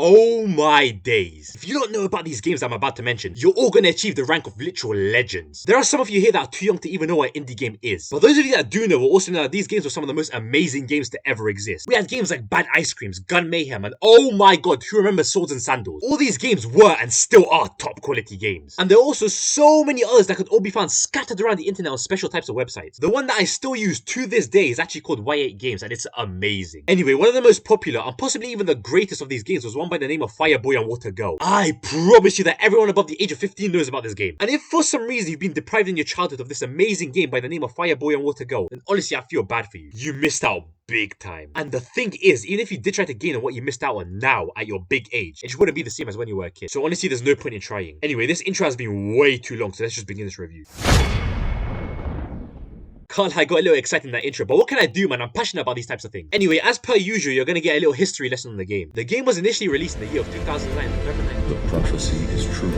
Oh my days. If you don't know about these games I'm about to mention, you're all gonna achieve the rank of literal legends. There are some of you here that are too young to even know what an indie game is. But those of you that do know will also know that these games were some of the most amazing games to ever exist. We had games like Bad Ice Creams, Gun Mayhem, and oh my god, who remembers Swords and Sandals? All these games were and still are top quality games. And there are also so many others that could all be found scattered around the internet on special types of websites. The one that I still use to this day is actually called Y8 Games, and it's amazing. Anyway, one of the most popular and possibly even the greatest of these games was one by the name of Fireboy and Water Girl. I promise you that everyone above the age of 15 knows about this game. And if for some reason you've been deprived in your childhood of this amazing game by the name of Fireboy and Water Girl, then honestly I feel bad for you. You missed out big time. And the thing is, even if you did try to gain on what you missed out on now at your big age, it just wouldn't be the same as when you were a kid. So honestly, there's no point in trying. Anyway, this intro has been way too long, so let's just begin this review. Can't lie, I got a little excited in that intro, but what can I do, man? I'm passionate about these types of things. Anyway, as per usual, you're gonna get a little history lesson on the game. The game was initially released in the year of 2009, November 9th. The prophecy is true.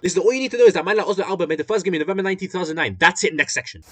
Listen, all you need to know is that Man Like Oslo Albert made the first game in November 9th, 2009. That's it, next section.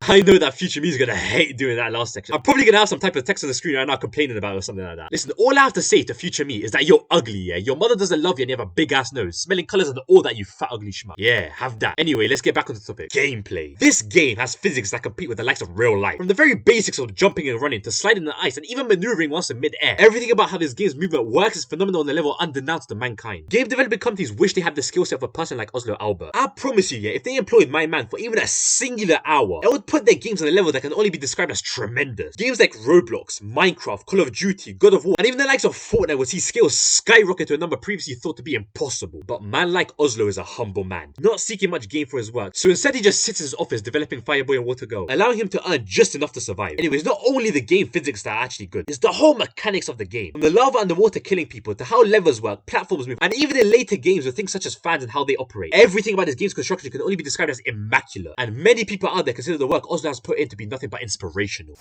I know that future me is gonna hate doing that last section. I'm probably gonna have some type of text on the screen right now complaining about it or something like that. Listen, all I have to say to future me is that you're ugly, yeah? Your mother doesn't love you and you have a big ass nose, smelling colours and all that, you fat ugly schmuck. Yeah, have that. Anyway, let's get back on the topic. Gameplay. This game has physics that compete with the likes of real life. From the very basics of jumping and running to sliding the ice and even maneuvering once in mid-air. Everything about how this game's movement works is phenomenal on the level undenounced to mankind. Game development companies wish they had the skill set of a person like Oslo Albert. I promise you, yeah, if they employed my man for even a singular hour, it would put their games on a level that can only be described as tremendous. Games like Roblox, Minecraft, Call of Duty, God of War, and even the likes of Fortnite would see skills skyrocket to a number previously thought to be impossible. But man like Oslo is a humble man, not seeking much gain for his work, so instead he just sits in his office developing Fireboy and Water Girl, allowing him to earn just enough to survive. Anyways, not only the game physics that are actually good, it's the whole mechanics of the game. From the lava and the water killing people, to how levers work, platforms move, and even in later games with things such as fans and how they operate. Everything about this game's construction can only be described as immaculate, and many people out there consider the work Oslo has put in to be nothing but inspirational.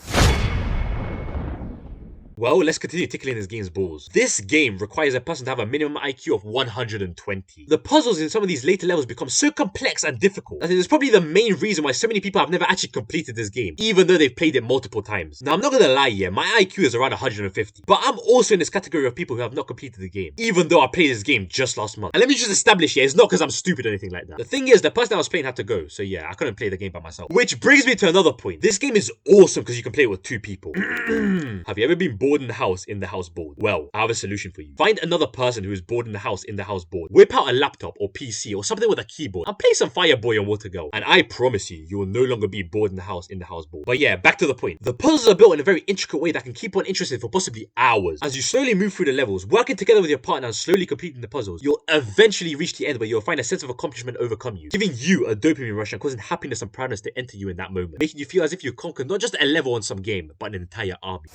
Well, let's continue tickling this game's balls. This game requires a person to have a minimum IQ of 120. The puzzles in some of these later levels become so complex and difficult that it is probably the main reason why so many people have never actually completed this game, even though they've played it multiple times. Now, I'm not gonna lie, yeah, my IQ is around 150, but I'm also in this category of people who have not completed the game, even though I played this game just last month. And let me just establish here, it's not because I'm stupid or anything like that. The thing is, the person I was playing had to go, so yeah, I couldn't play the game by myself. Which brings me to another point. This game is awesome because you can play it with two people. Have you ever been bored in the house bored? Well, I have a solution for you. Find another person who is bored in the house bored. Whip out a laptop or PC or something with a keyboard and play some Fireboy and Water Girl. And I promise you will no longer be bored in the house bored. But yeah, back to the point. The puzzles are built in a very intricate way that can keep one interested for possibly hours. As you slowly move through the levels, working together with your partner and slowly completing the puzzles, you'll eventually reach the end where you'll find a sense of accomplishment overcome you, giving you a dopamine rush and causing happiness and proudness to enter you in that moment, making you feel as if you conquered not just a level on some game, but an entire army.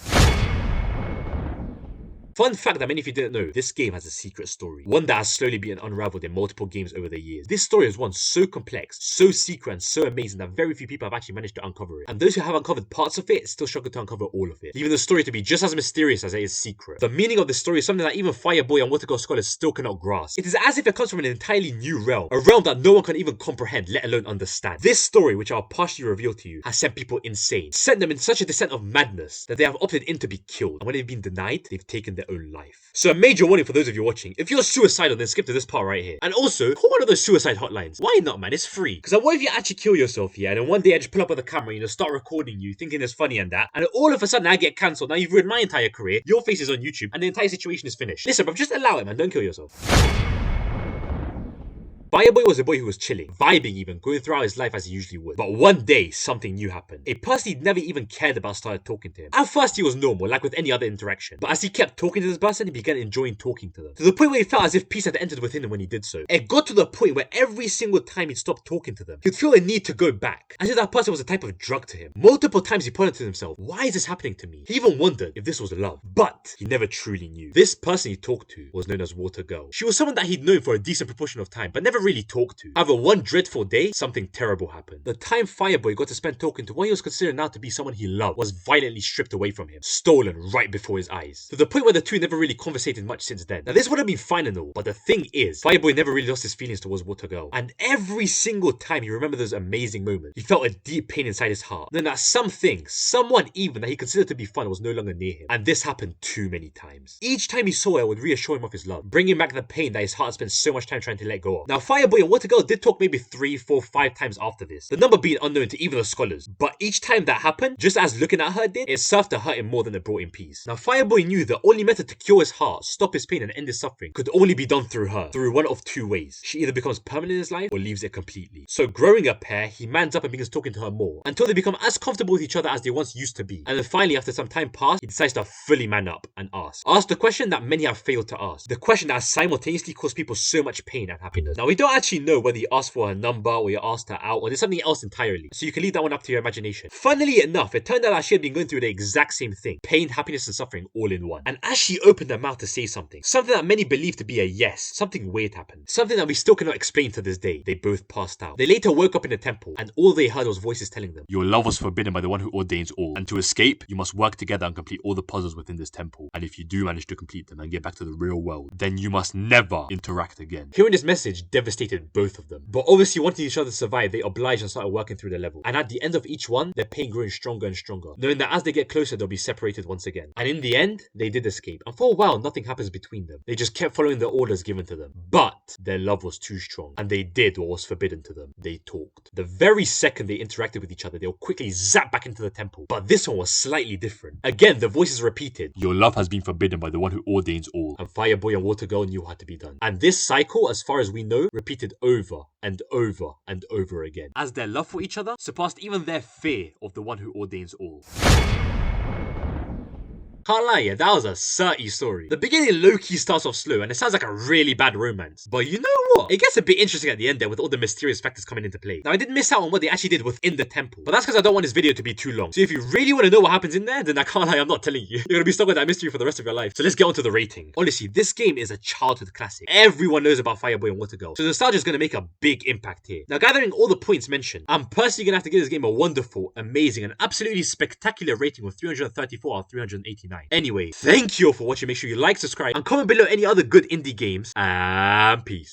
Fun fact that many of you didn't know, this game has a secret story. One that has slowly been unraveled in multiple games over the years. This story is one so complex, so secret and so amazing that very few people have actually managed to uncover it. And those who have uncovered parts of it still struggle to uncover all of it. Leaving the story to be just as mysterious as it is secret. The meaning of the story is something that even Fireboy and Water Girl scholars still cannot grasp. It is as if it comes from an entirely new realm. A realm that no one can even comprehend, let alone understand. This story, which I'll partially reveal to you, has sent people insane. Sent them in such a descent of madness that they have opted in to be killed. And when they've been denied, they've taken their own life. So a major warning for those of you watching, if you're suicidal then skip to this part right here. And also, call one of those suicide hotlines. Why not, man? It's free. Because what if you actually kill yourself here, and then one day I just pull up with the camera, start recording you, thinking it's funny and that, and all of a sudden I get cancelled. Now you've ruined my entire career, your face is on YouTube, and the entire situation is finished. Listen, but just allow it, man. Don't kill yourself. Fireboy was a boy who was chilling, vibing even, going throughout his life as he usually would. But one day, something new happened. A person he'd never even cared about started talking to him. At first he was normal, like with any other interaction. But as he kept talking to this person, he began enjoying talking to them. To the point where he felt as if peace had entered within him when he did so. It got to the point where every single time he'd stop talking to them, he'd feel a need to go back. As if that person was a type of drug to him. Multiple times he pointed to himself, why is this happening to me? He even wondered if this was love. But he never truly knew. This person he talked to was known as Water Girl. She was someone that he'd known for a decent proportion of time, but never really talked to. However, one dreadful day, something terrible happened. The time Fireboy got to spend talking to what he was considering now to be someone he loved was violently stripped away from him, stolen right before his eyes, to the point where the two never really conversated much since then. Now this would have been fine and all, but the thing is, Fireboy never really lost his feelings towards Water Girl, and every single time he remembered those amazing moments, he felt a deep pain inside his heart, knowing that something, someone even that he considered to be fun was no longer near him, and this happened too many times. Each time he saw her would reassure him of his love, bringing back the pain that his heart spent so much time trying to let go of. Now Fireboy and Water Girl did talk maybe 3, 4, 5 times after this, the number being unknown to even the scholars, but each time that happened, just as looking at her did, it served to hurt him more than it brought him peace. Now Fireboy knew the only method to cure his heart, stop his pain and end his suffering could only be done through her, through one of two ways. She either becomes permanent in his life or leaves it completely. So growing a pair, he mans up and begins talking to her more, until they become as comfortable with each other as they once used to be. And then finally, after some time passed, he decides to fully man up and ask the question that many have failed to ask, the question that has simultaneously caused people so much pain and happiness. Now we don't actually know whether he asked for her number or he asked her out or there's something else entirely, so you can leave that one up to your imagination. Funnily enough, it turned out that she had been going through the exact same thing, pain, happiness and suffering all in one. And as she opened her mouth to say something that many believe to be a yes, something weird happened, something that we still cannot explain to this day. They both passed out. They later woke up in the temple and all they heard was voices telling them, "Your love was forbidden by the one who ordains all, and to escape you must work together and complete all the puzzles within this temple, and if you do manage to complete them and get back to the real world, then you must never interact again." Hearing this message devastated both of them, but obviously wanting each other to survive, they obliged and started working through the level, and at the end of each one their pain growing stronger and stronger, knowing that as they get closer they'll be separated once again. And in the end they did escape, and for a while nothing happens between them. They just kept following the orders given to them, but their love was too strong and they did what was forbidden to them. They talked. The very second they interacted with each other, they'll quickly zap back into the temple, but this one was slightly different. Again the voices repeated, "Your love has been forbidden by the one who ordains all," and Fireboy and Water Girl knew what had to be done. And this cycle, as far as we know, repeated over and over and over again, as their love for each other surpassed even their fear of the one who ordains all. Can't lie, yeah, that was a certy story. The beginning low-key starts off slow and it sounds like a really bad romance. But you know what? It gets a bit interesting at the end there with all the mysterious factors coming into play. Now I did miss out on what they actually did within the temple, but that's because I don't want this video to be too long. So if you really want to know what happens in there, then I can't lie, I'm not telling you. You're gonna be stuck with that mystery for the rest of your life. So let's get on to the rating. Honestly, this game is a childhood classic. Everyone knows about Fireboy and Water Girl, so nostalgia is gonna make a big impact here. Now gathering all the points mentioned, I'm personally gonna have to give this game a wonderful, amazing, and absolutely spectacular rating of 334 out of 389. Anyway, thank you all for watching. Make sure you like, subscribe, and comment below any other good indie games. And peace.